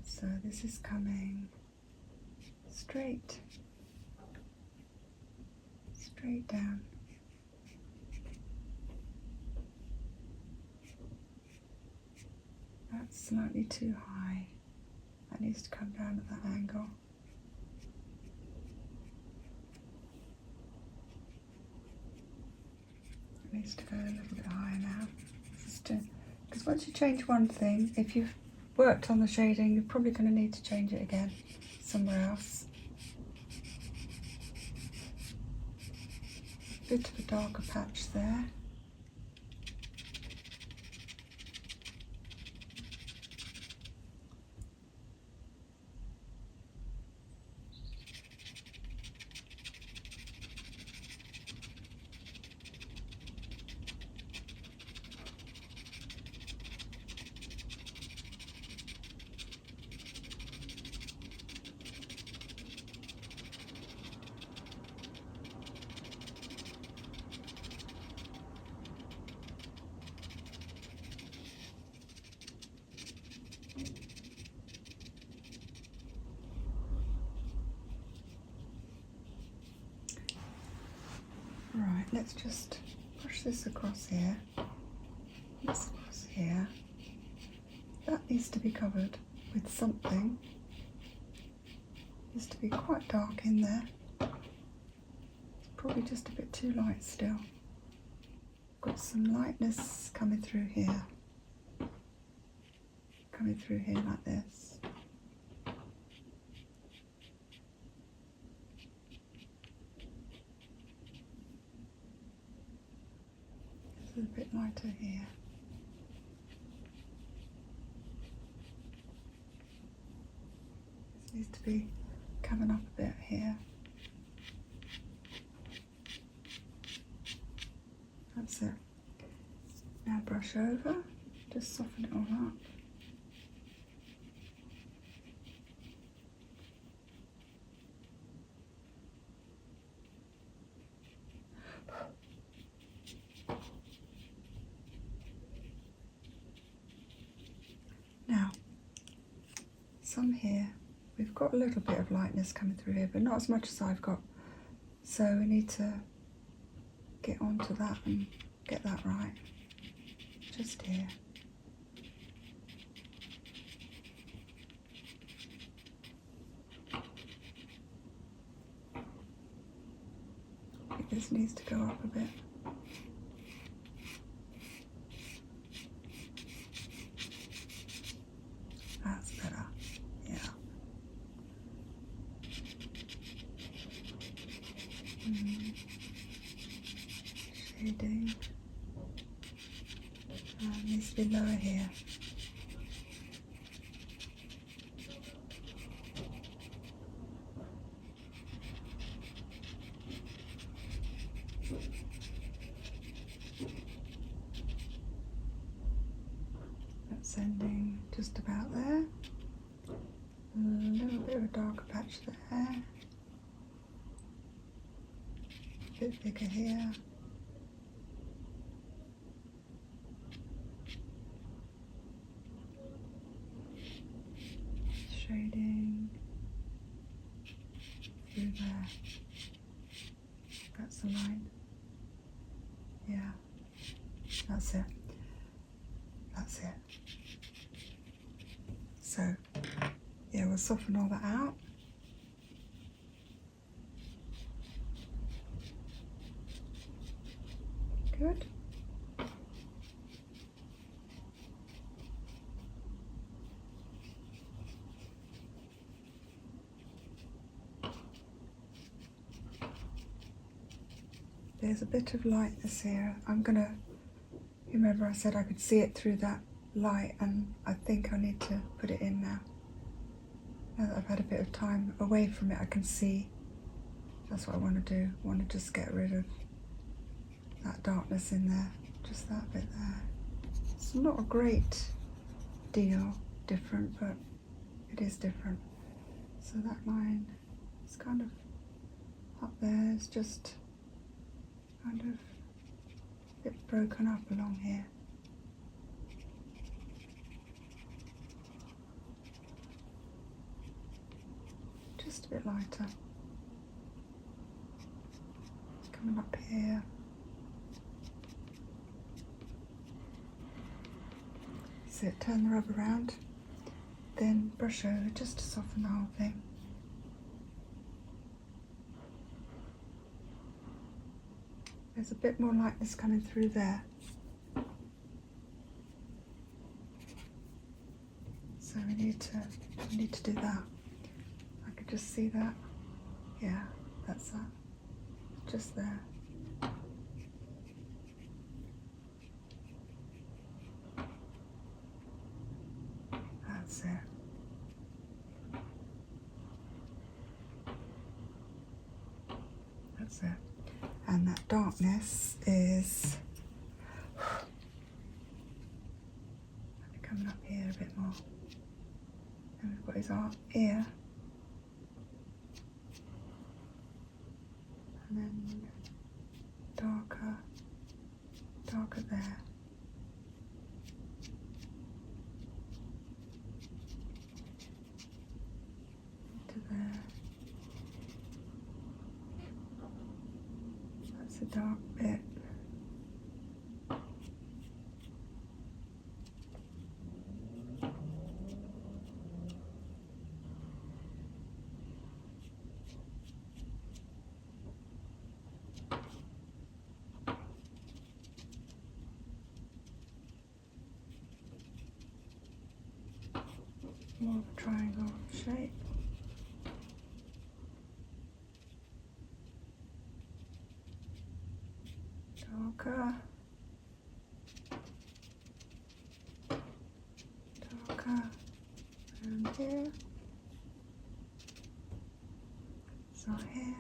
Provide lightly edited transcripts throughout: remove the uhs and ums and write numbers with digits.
So this is coming straight down. That's slightly too high. That needs to come down at that angle. It needs to go a little bit higher now. Because once you change one thing, if you've worked on the shading, you're probably going to need to change it again somewhere else. Bit of a darker patch there. Right, let's just push this across here. This across here. That needs to be covered with something. Needs to be quite dark in there. It's probably just a bit too light still. Got some lightness coming through here. Coming through here like this. A bit lighter here. This needs to be coming up a bit here. That's it. Now brush over, just soften it all up. Now, some here, we've got a little bit of lightness coming through here, but not as much as I've got. So we need to get onto that and get that right. Just here. I think this needs to go up a bit. That's better, yeah. Shading. Needs to be lower here. That's ending just about there. A little bit of a darker patch there. A bit bigger here. Shading through there. That's the line. Yeah, that's it. That's it. So, yeah, we'll soften all that out. Good. There's a bit of lightness here. I'm gonna, remember I said I could see it through that light, and I think I need to put it in now. Now that I've had a bit of time away from it, I can see. That's what I want to do. I want to just get rid of that darkness in there, just that bit there. It's not a great deal different, but it is different. So that line is kind of up there. It's just kind of a bit broken up along here. just a bit lighter. Coming up here. So turn the rubber around, then brush over just to soften the whole thing. There's a bit more lightness coming through there. So we need to do that. I could just see that. Yeah, that's that. Just there. That's it. That's it. And that darkness is coming up here a bit more. And we've got his ear. And then darker there. To there. That's a dark bit. More of a triangle shape. Darker. And here. So here.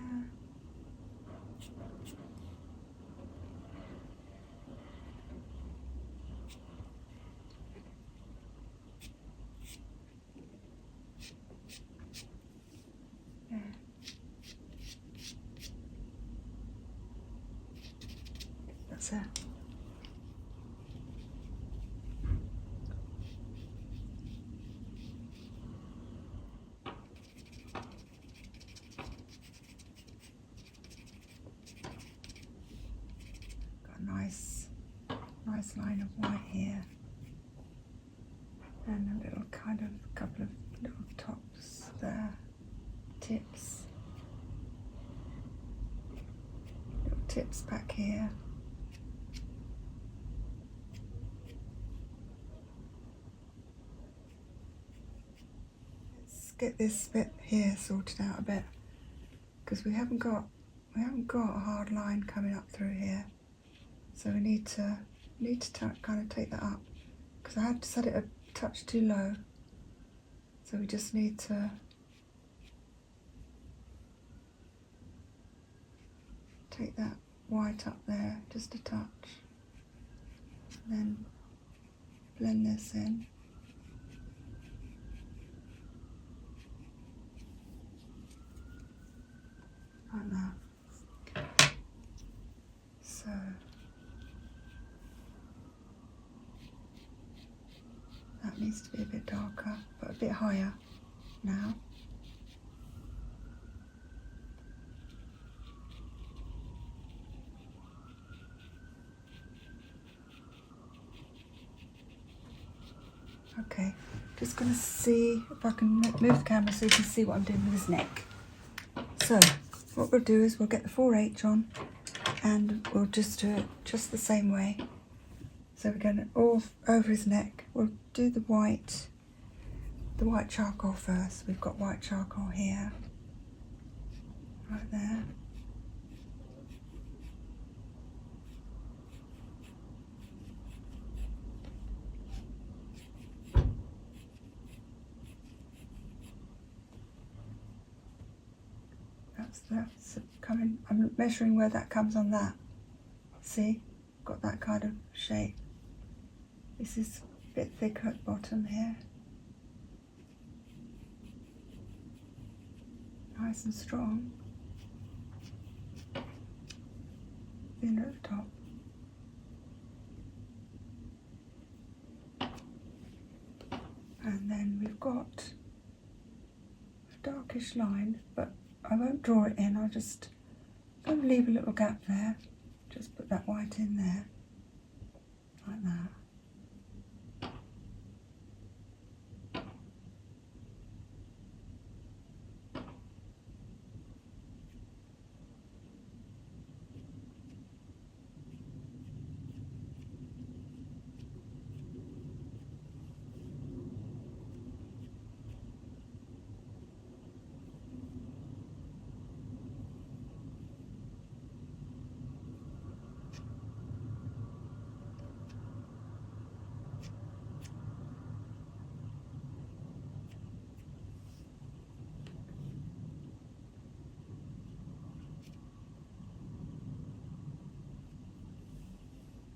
That's it. Got a nice line of white here. And a little couple of little tops there. Tips. Little tips back here. Get this bit here sorted out a bit, because we haven't got a hard line coming up through here, so we need to kind of take that up, because I had to set it a touch too low, so we just need to take that white up there just a touch, and then blend this in. Like that. So that needs to be a bit darker, but a bit higher now. Okay, just going to see if I can move the camera so you can see what I'm doing with his neck. So what we'll do is we'll get the 4H on and we'll just do it just the same way. So we're going all over his neck. We'll do the white charcoal first. We've got white charcoal here, right there. That's coming. I'm measuring where that comes on that. See, got that kind of shape. This is a bit thicker at the bottom here. Nice and strong. Thinner at the top. And then we've got a dark darkish line, but I won't draw it in. I'll just kind of leave a little gap there. Just put that white in there, like that.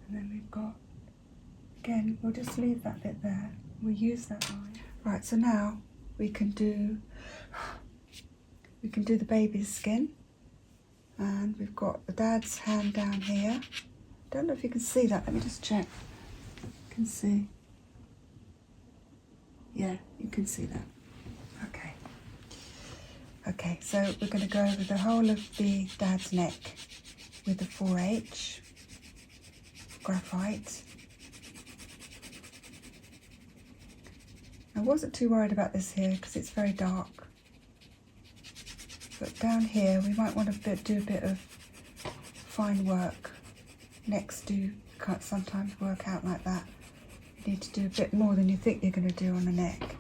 And then we've got, again, we'll just leave that bit there. We'll use that line. Right, so now we can do the baby's skin. And we've got the dad's hand down here. Don't know if you can see that. Let me just check. You can see. Yeah, you can see that. Okay. Okay, so we're going to go over the whole of the dad's neck with the 4H graphite. I wasn't too worried about this here because it's very dark. But down here we might want to do a bit of fine work. Necks do sometimes work out like that. You need to do a bit more than you think you're going to do on a neck.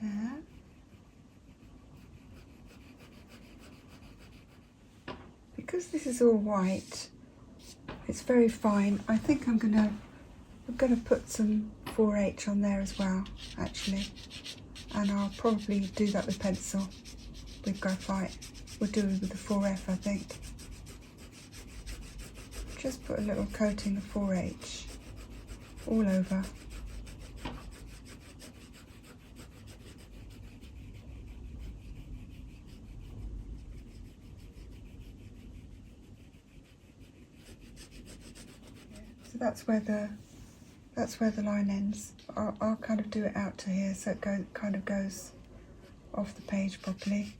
Yeah. Because this is all white, it's very fine. I think I'm gonna put some 4H on there as well, actually. And I'll probably do that with pencil, with graphite. We'll do it with the 4F, I think. Just put a little coating of 4H all over. So that's where the line ends. I'll kind of do it out to here so it kind of goes off the page properly.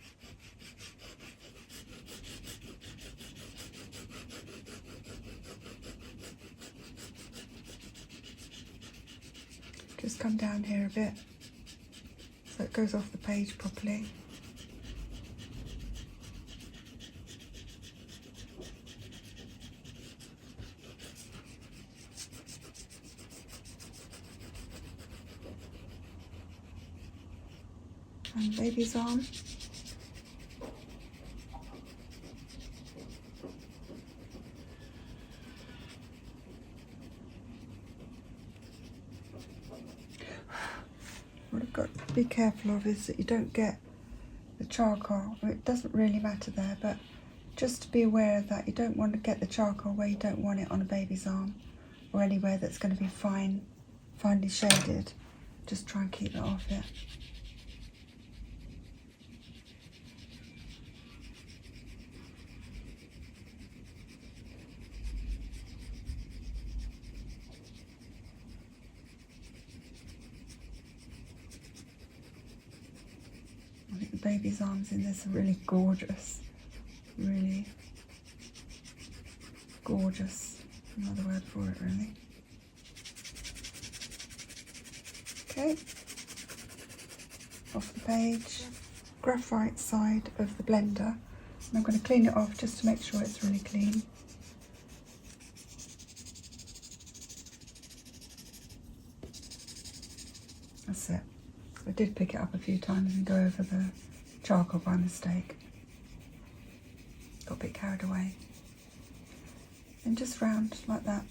Just come down here a bit so it goes off the page properly. And baby's arm. What I've got to be careful of is that you don't get the charcoal. It doesn't really matter there, but just to be aware of that. You don't want to get the charcoal where you don't want it on a baby's arm or anywhere that's going to be finely shaded. Just try and keep that off it. I think the baby's arms in this are really gorgeous. Really gorgeous. Another word for it, really. Okay. Off the page. Graphite side of the blender. And I'm going to clean it off just to make sure it's really clean. That's it. I did pick it up a few times and go over the charcoal by mistake. Got a bit carried away. And just round like that,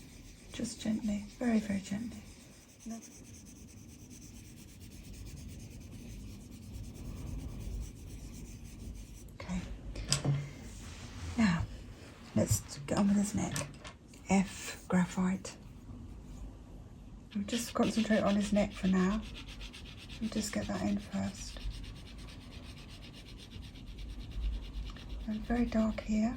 just gently, very, very gently. Okay. Now, let's get on with his neck. F graphite. We'll just concentrate on his neck for now. We'll just get that in first. And very dark here.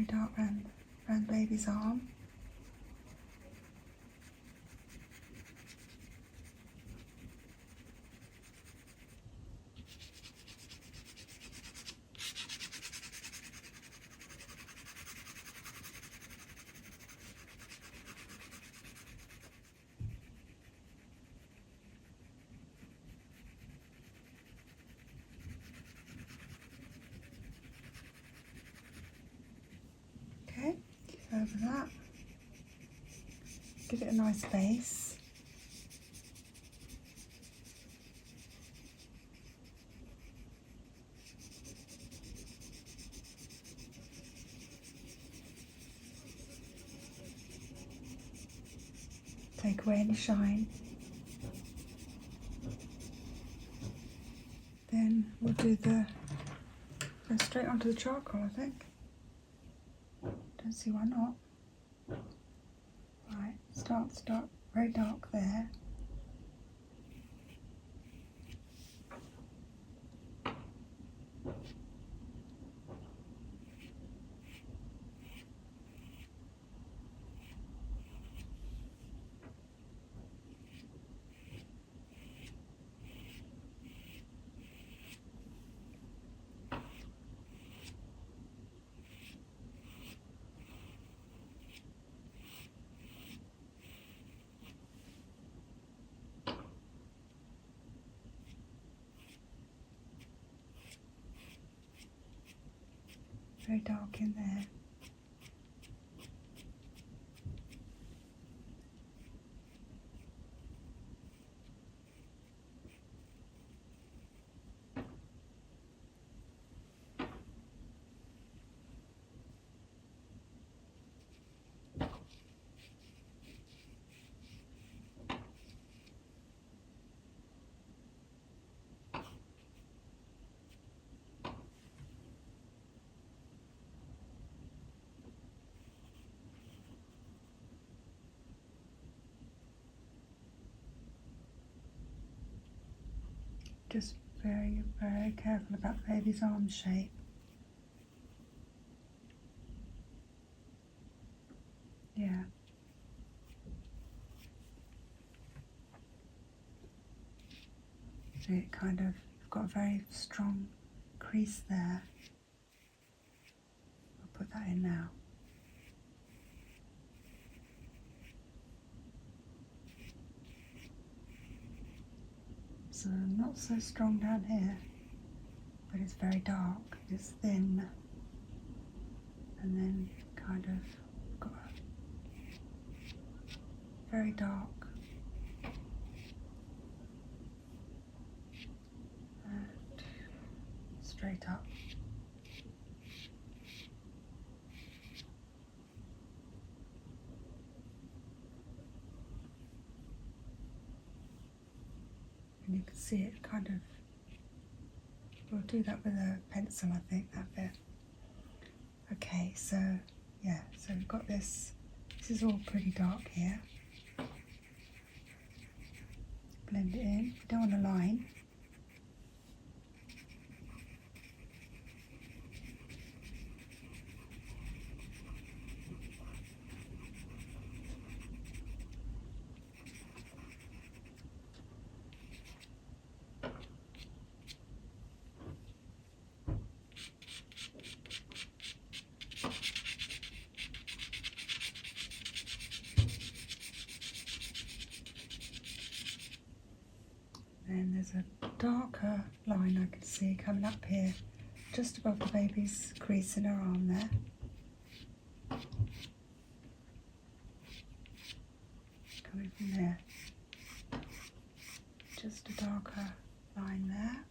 very dark around baby's arm. Okay, over that. Give it a nice base. Take away any shine. Then we'll do go straight onto the charcoal, I think. Don't see why not. Right, start very dark there. Very dark in there. Just very, very careful about the baby's arm shape. Yeah. So it kind of, you've got a very strong crease there. I'll put that in now. So not so strong down here, but it's very dark. It's thin, and then kind of got a very dark and straight up. And you can see it kind of, we'll do that with a pencil, I think, that bit. Okay, so yeah, so we've got this is all pretty dark here. Blend it in, we don't want a line. Then there's a darker line I can see coming up here, just above the baby's crease in her arm there. Coming from there. Just a darker line there.